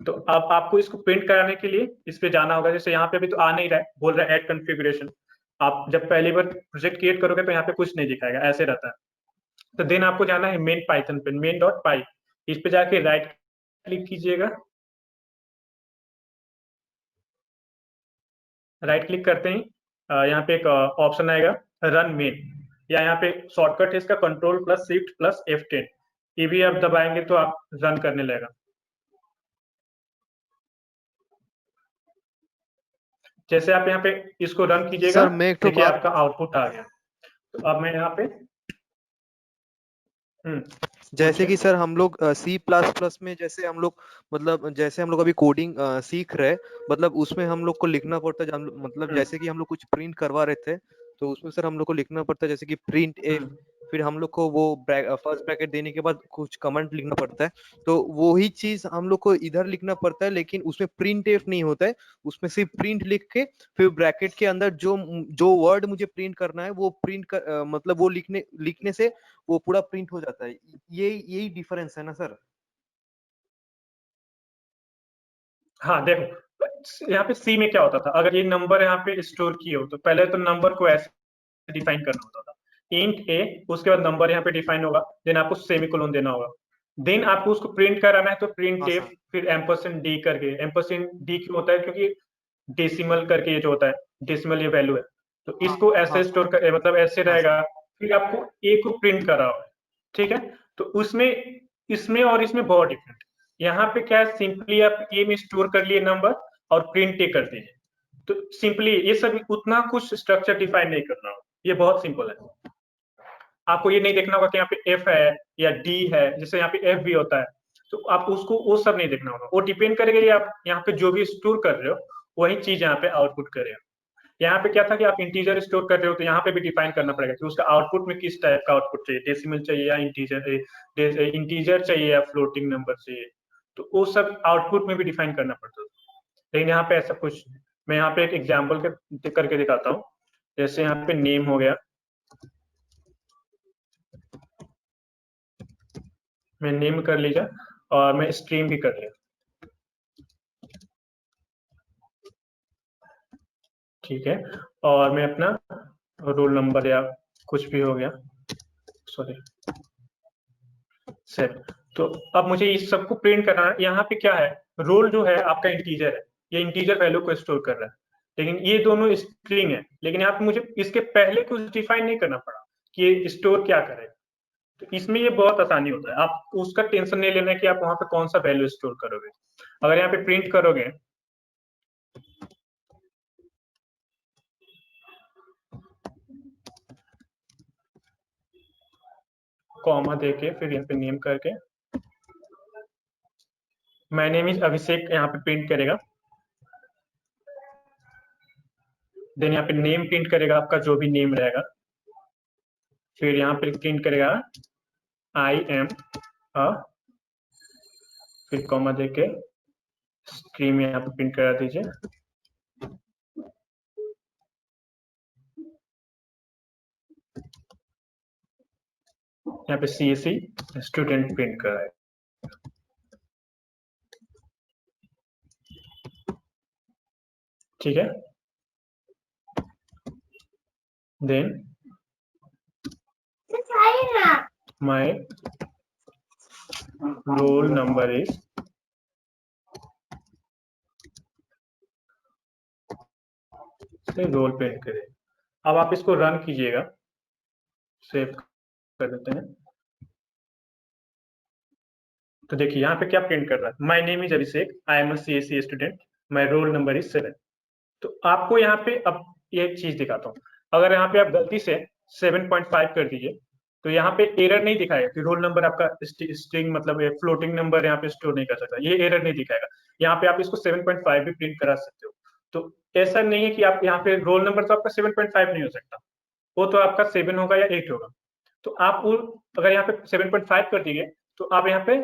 तो अब आपको इसको प्रिंट कराने के लिए इस पे जाना होगा। जैसे यहाँ पे अभी तो आ नहीं रहा है, बोल रहा है ऐड कॉन्फ़िगरेशन। आप जब पहली बार प्रोजेक्ट क्रिएट करोगे तो यहाँ पे कुछ नहीं दिखाएगा, ऐसे रहता है। तो देन आपको जाना है मेन पाइथन पे, main.py। इस पे जाके राइट क्लिक कीजिएगा। राइट क्लिक करते ही यहाँ पे एक ऑप्शन आएगा रन मेन, या यहाँ पे शॉर्टकट है इसका Ctrl+Shift+F10। ये भी आप दबाएंगे तो आप रन करने लगेगा। जैसे आप यहाँ पे इसको रन कीजिएगा, सर मैं एक तो देखिए बात आपका आउटपुट आ गया। तो अब मैं यहाँ पे जैसे पूछिए। कि सर हम लोग सी प्लस प्लस में जैसे हम लोग मतलब जैसे हम लोग अभी कोडिंग सीख रहे, मतलब उसमें हम लोग को लिखना पड़ता है मतलब जैसे कि हम लोग कुछ प्रिंट करवा रहे थे, तो उसमें सर हम लोग को लिखना पड़ता है जैसे कि प्रिंट एफ, फिर हम लोग को वो फर्स्ट ब्रैकेट देने के बाद कुछ कमेंट लिखना पड़ता है। तो वो ही चीज हम लोग को इधर लिखना पड़ता है, लेकिन उसमें प्रिंट एफ नहीं होता है, उसमें सिर्फ प्रिंट लिख के फिर ब्रैकेट के अंदर जो जो वर्ड मुझे प्रिंट करना है वो प्रिंट कर मतलब वो लिखने से वो पूरा प्रिंट हो जाता है। यही डिफरेंस है ना सर? हाँ देखो, यहाँ पे सी में क्या होता था, अगर ये नंबर यहाँ पे स्टोर किए हो तो पहले तो नंबर को ऐसे डिफाइन करना होता था, इंट ए, उसके बाद नंबर यहाँ पे डिफाइन होगा, देन आपको सेमीकोलन देना होगा, देन आपको उसको प्रिंट कराना है तो प्रिंट हाँ एफ, सर। फिर एम्परसेंड डी करके, एम्परसेंड डी क्यों होता है, क्योंकि डेसिमल करके ये जो होता है, डेसिमल ये वैल्यू है, तो हाँ इसको हाँ ऐसे सर। स्टोर कर मतलब ऐसे हाँ रहेगा, सर। फिर आपको ए को प्रिंट कर रहा हो, ठीक है। तो उसमें इसमें और इसमें बहुत डिफरेंट, यहाँ पे क्या है, सिंपली आप ए में स्टोर कर लिए नंबर और प्रिंट ए कर दीजिए, तो सिंपली ये सब उतना कुछ स्ट्रक्चर डिफाइन नहीं करना होगा, ये बहुत सिंपल है। आपको ये नहीं देखना होगा कि यहाँ पे एफ है या डी है, जैसे यहाँ पे एफ भी होता है, तो आप उसको वो सब नहीं देखना होगा, वो डिपेंड करेगा ये आप यहाँ पे जो भी स्टोर कर रहे हो वही चीज यहाँ पे आउटपुट करेगा। यहाँ पे क्या था कि आप इंटीजर स्टोर कर रहे हो तो यहाँ पे भी डिफाइन करना पड़ेगा कि उसका आउटपुट में किस टाइप का आउटपुट चाहिए, डेसिमल चाहिए या इंटीजर चाहिए या फ्लोटिंग नंबर चाहिए, तो वो सब आउटपुट में भी डिफाइन करना पड़ता है। लेकिन यहाँ पे ऐसा कुछ, मैं यहाँ पे एक एग्जाम्पल करके दिखाता हूँ, जैसे यहाँ पे नेम हो गया, मैं नेम कर लीजिए और मैं स्ट्रीम भी कर लिया, ठीक है, और मैं अपना रोल नंबर या कुछ भी हो गया, सॉरी सेट, तो अब मुझे इस सबको प्रिंट करना है। यहाँ पे क्या है, रोल जो है आपका इंटीजर है, ये इंटीजर वैल्यू को स्टोर कर रहा है, लेकिन ये दोनों स्ट्रिंग है, लेकिन यहाँ पे मुझे इसके पहले कुछ डिफाइन नहीं करना पड़ा कि ये स्टोर क्या करेगा, तो इसमें ये बहुत आसानी होता है, आप उसका टेंशन नहीं लेना है कि आप वहां पे कौन सा वैल्यू स्टोर करोगे। अगर यहाँ पे प्रिंट करोगे कॉमा देके फिर यहाँ पे नेम करके, माय नेम इज अभिषेक यहाँ पे प्रिंट करेगा, देन यहाँ पे नेम प्रिंट करेगा आपका जो भी नेम रहेगा, फिर यहाँ पे प्रिंट करेगा आई एम अ, फिर कॉमा देके स्ट्रीम यहाँ पे प्रिंट करा दीजिए, यहाँ पे CSE स्टूडेंट प्रिंट कर रहा है, ठीक है। Then my roll number is, roll print करें। अब आप इसको रन कीजिएगा, सेव कर देते हैं, तो देखिए यहाँ पे क्या प्रिंट कर रहा है, my name is Abhishek, I am a CSE student, my roll number is 7। तो आपको यहाँ पे अब ये चीज दिखाता हूँ, अगर यहाँ पे आप गलती से 7.5 कर दीजिए तो यहाँ पे एरर नहीं दिखाएगा कि रोल नंबर आपका स्ट्रिंग मतलब फ्लोटिंग नंबर यहाँ पे स्टोर नहीं कर सकता, ये एरर नहीं दिखाएगा। यहाँ पे आप इसको 7.5 भी प्रिंट करा सकते हो, तो ऐसा नहीं है कि आप यहाँ पे रोल नंबर तो आपका 7.5 नहीं हो सकता, वो तो आपका 7 होगा या 8 होगा, तो आप अगर यहाँ पे 7.5 कर दीजिए तो आप यहाँ पे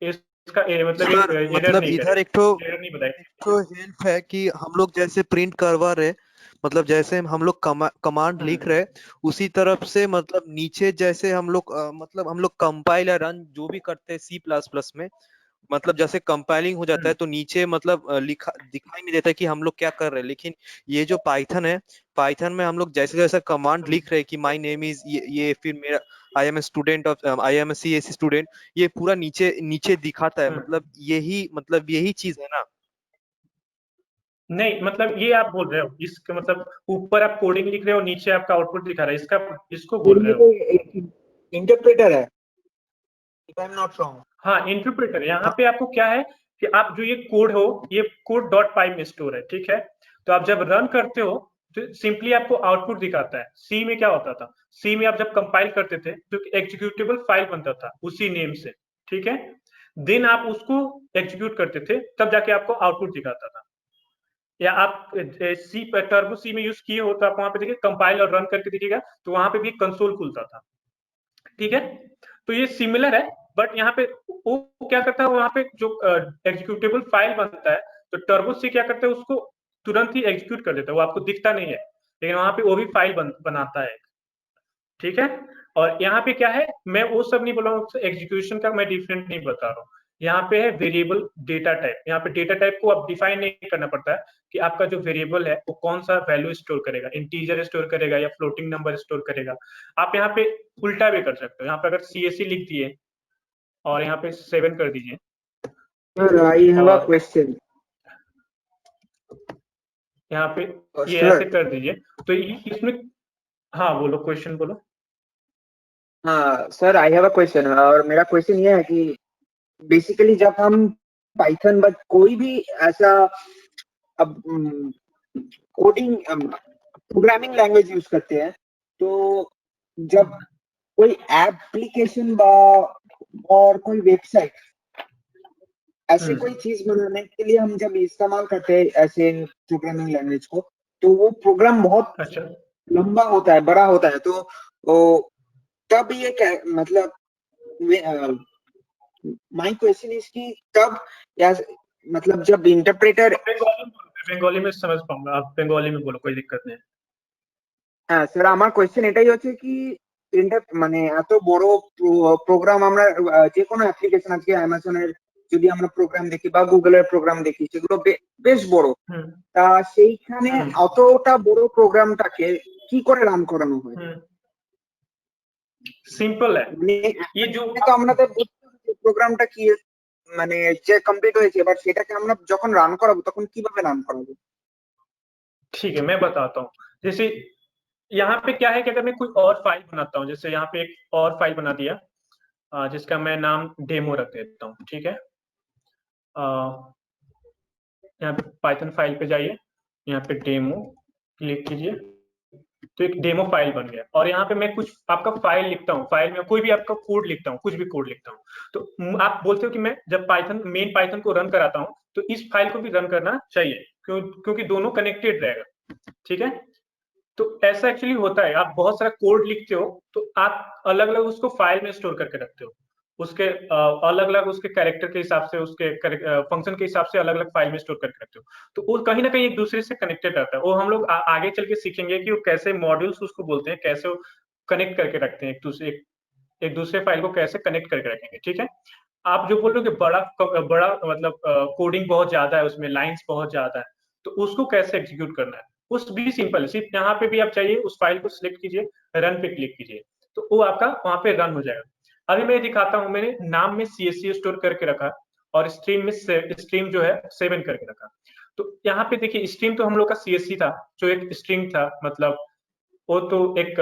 इसका मतलब सर एरर मतलब नहीं इधर करेगा, एरर नहीं बताएगा। तो हेल्प है कि हम लोग जैसे प्रिंट करवा रहे, मतलब जैसे हम लोग कमांड लिख रहे उसी तरफ से, मतलब नीचे जैसे हम लोग मतलब हम लोग कंपाइल या रन जो भी करते हैं सी प्लस प्लस में, मतलब जैसे कंपाइलिंग हो जाता है तो नीचे मतलब लिखा दिखाई नहीं देता कि हम लोग क्या कर रहे हैं। लेकिन ये जो पाइथन है, पाइथन में हम लोग जैसे जैसे कमांड लिख रहे हैं कि माय नेम इज ये फिर मेरा I am a student of I am a CSE student, ये पूरा नीचे नीचे दिखाता है, मतलब यही चीज है ना? नहीं मतलब ये आप बोल रहे हो इसका मतलब ऊपर आप कोडिंग लिख रहे हो नीचे आपका आउटपुट दिखा रहा है, इसको बोल रहे हो? इंटरप्रेटर है, if I am not wrong. हाँ इंटरप्रेटर, यहाँ पे आपको क्या है कि आप जो ये कोड हो ये कोड .py में स्टोर है, ठीक है, तो आप जब रन करते हो तो सिंपली आपको आउटपुट दिखाता है। सी में क्या होता था, सी में आप जब कंपाइल करते थे तो एग्जीक्यूटेबल फाइल बनता था उसी नेम से, ठीक है। देन आप उसको एग्जीक्यूट करते थे, तब जाके आपको आउटपुट दिखाता था। या आप सी टर्बो सी में यूज किए हो तो आप वहां पे देखिए कंपाइल और रन करके देखिएगा तो वहां पे भी कंसोल खुलता था, ठीक है। तो ये सिमिलर है, बट यहाँ पे वो क्या करता है, वहां पे जो एग्जीक्यूटेबल फाइल बनता है तो टर्बो सी क्या करता है, उसको तुरंत ही एग्जीक्यूट कर देता है, वो आपको दिखता नहीं है, लेकिन वहां पे वो भी फाइल बनाता है, ठीक है। और यहाँ पे क्या है, मैं वो सब नहीं बोल रहा हूँ, एग्जीक्यूशन का मैं डिफरेंट नहीं बता रहा हूँ। यहाँ पे है वेरिएबल डेटा टाइप। यहाँ पे डेटा टाइप को आप डिफाइन नहीं करना पड़ता है कि आपका जो वेरिएबल है वो कौन सा वैल्यू स्टोर करेगा, इंटीजर स्टोर करेगा या फ्लोटिंग नंबर स्टोर करेगा। आप यहाँ पे उल्टा भी कर सकते हो, यहाँ पे अगर CSC लिख दिए और यहाँ पे 7 कर दीजिए। Sir I have a question. यहाँ पे ये सर ऐसे कर दीजिए तो इसमें, हाँ बोलो, क्वेश्चन बोलो। हाँ sir, I have a question, और मेरा क्वेश्चन ये है कि बेसिकली जब हम पाइथन बट कोई भी ऐसा अब कोडिंग प्रोग्रामिंग लैंग्वेज यूज करते हैं, तो जब कोई एप्लीकेशन और कोई वेबसाइट ऐसे कोई चीज बनाने के लिए हम जब इस्तेमाल करते हैं ऐसे प्रोग्रामिंग लैंग्वेज को, तो वो प्रोग्राम बहुत अच्छा लंबा होता है, बड़ा होता है, तो तब ये क्या मतलब, माय क्वेश्चन इज कि तब या मतलब जब इंटरप्रेटर, बेंगोली में समझ पाऊंगा, आप बेंगोली में बोलो, कोई दिक्कत नहीं। হ্যাঁ স্যার, আমার কোয়েশ্চেন এটাই হচ্ছে কি মানে এত বড় প্রোগ্রাম আমরা যে কোনো অ্যাপ্লিকেশন, আজকে অ্যামাজনের যদি আমরা প্রোগ্রাম দেখি বা গুগলের প্রোগ্রাম দেখি, সেগুলো বেশ বড়, তা সেইখানে অতটা বড় প্রোগ্রামটাকে কি করে রান করানো হয়? সিম্পল है ये जो তো আমাদের প্রোগ্রামটা কি মানে যে কমপ্লিট হয়েছে, এবার সেটাকে আমরা যখন রান করাবো তখন কিভাবে রান করাবো? ठीक है, मैं बताता हूँ। जैसे यहाँ पे क्या है कि अगर मैं कोई और फाइल बनाता हूँ, जैसे यहाँ पे एक और फाइल बना दिया जिसका मैं नाम डेमो रख देता हूँ, ठीक है। यहाँ पे पाइथन फाइल पे जाइए, यहाँ पे डेमो क्लिक कीजिए, तो एक डेमो फाइल बन गया। और यहाँ पे मैं कुछ आपका फाइल लिखता हूँ, फाइल में कोई भी आपका कोड लिखता हूँ, कुछ भी कोड लिखता हूँ, तो आप बोलते हो कि मैं जब मेन पाइथन को रन कराता हूँ तो इस फाइल को भी रन करना चाहिए, क्योंकि दोनों कनेक्टेड रहेगा, ठीक है। तो ऐसा एक्चुअली होता है, आप बहुत सारा कोड लिखते हो तो आप अलग अलग उसको फाइल में स्टोर करके रखते हो, उसके अलग अलग उसके कैरेक्टर के हिसाब से, उसके फंक्शन के हिसाब से अलग अलग फाइल में स्टोर करके रखते हो, तो वो कहीं ना कहीं एक दूसरे से कनेक्टेड रहता है। वो हम लोग आगे चल के सीखेंगे कि वो कैसे मॉड्यूल्स उसको बोलते हैं, कैसे वो कनेक्ट करके रखते हैं एक दूसरे फाइल को कैसे कनेक्ट करके रखेंगे, ठीक है। आप जो बोल रहे हो कि बड़ा मतलब कोडिंग बहुत ज्यादा है, उसमें लाइन्स बहुत ज्यादा है, तो उसको कैसे एग्जीक्यूट करना है, उस भी सिंपल है। सिर्फ यहाँ पे भी आप चाहिए उस फाइल को सिलेक्ट कीजिए, रन पे क्लिक कीजिए, तो वो आपका वहां पे रन हो जाएगा। अभी मैं दिखाता हूँ, मैंने नाम में CSC स्टोर करके रखा और स्ट्रीम में स्ट्रीम जो है 7 करके रखा। तो यहाँ पे देखिए, स्ट्रीम तो हम लोग का CSC था, जो एक स्ट्रिंग था, मतलब वो तो एक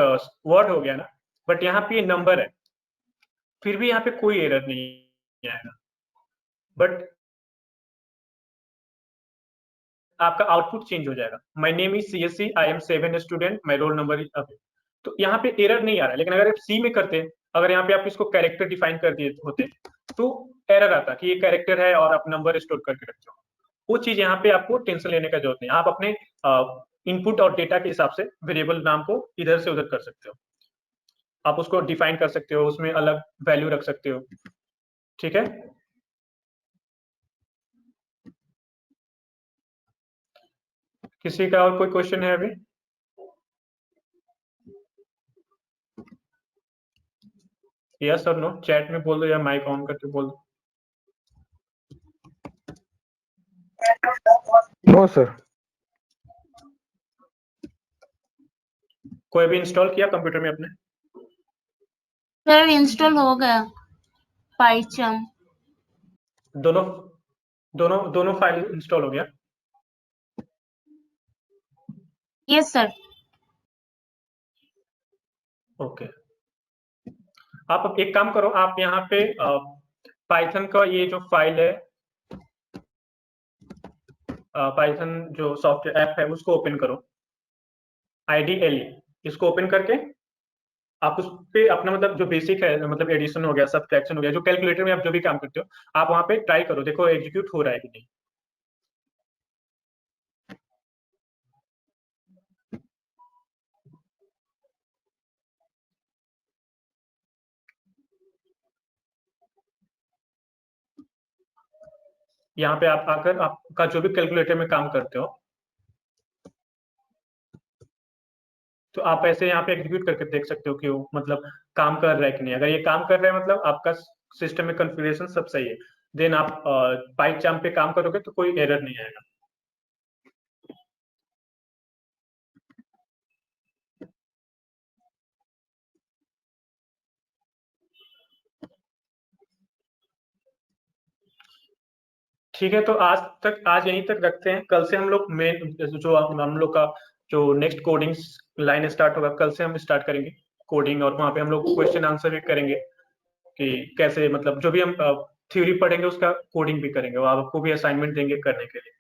वर्ड हो गया ना, बट यहाँ पे नंबर है, फिर भी यहाँ पे कोई एरर नहीं आएगा, बट आपका आउटपुट चेंज हो जाएगा। My name is CSC, I am 7 student, my roll number is अभी। तो यहाँ पे एरर नहीं आ रहा है, लेकिन अगर आप सी में करते, अगर यहाँ पे आप इसको कैरेक्टर डिफाइन कर दिए होते तो एरर आता कि ये कैरेक्टर है और आप नंबर स्टोर करके रखते हो। वो चीज यहाँ पे आपको टेंशन लेने का जरूरत नहीं, आप अपने इनपुट और डेटा के हिसाब से वेरिएबल नाम को इधर से उधर कर सकते हो, आप उसको डिफाइन कर सकते हो, उसमें अलग वैल्यू रख सकते हो, ठीक है। किसी का और कोई क्वेश्चन है अभी? यस और नो चैट में बोल दो या माइक ऑन करके बोल दो। No sir. कोई भी इंस्टॉल किया कंप्यूटर में अपने? सर इंस्टॉल हो गया पाइचम। दोनों दोनों दोनों फाइल इंस्टॉल हो गया? Yes sir. ओके, आप अब एक काम करो, आप यहाँ पे पाइथन का ये जो फाइल है पाइथन जो सॉफ्टवेयर ऐप है उसको ओपन करो, IDLE, इसको ओपन करके आप उस पे अपना मतलब जो बेसिक है, मतलब एडिशन हो गया, सब्ट्रैक्शन हो गया, जो कैलकुलेटर में आप जो भी काम करते हो, आप वहां पे ट्राई करो, देखो एग्जीक्यूट हो रहा है कि नहीं। यहाँ पे आप आकर आपका जो भी कैलकुलेटर में काम करते हो, तो आप ऐसे यहाँ पे एग्जीक्यूट करके देख सकते हो कि वो मतलब काम कर रहा है कि नहीं। अगर ये काम कर रहा है मतलब आपका सिस्टम में कॉन्फ़िगरेशन सब सही है, देन आप पाइथन पे काम करोगे तो कोई एरर नहीं आएगा। ठीक है, तो आज यहीं तक रखते हैं। कल से हम लोग मेन जो हम लोग का जो नेक्स्ट कोडिंग लाइन स्टार्ट होगा, कल से हम स्टार्ट करेंगे कोडिंग, और वहाँ पे हम लोग क्वेश्चन आंसर भी करेंगे कि कैसे मतलब जो भी हम थ्योरी पढ़ेंगे उसका कोडिंग भी करेंगे, और आपको भी असाइनमेंट देंगे करने के लिए।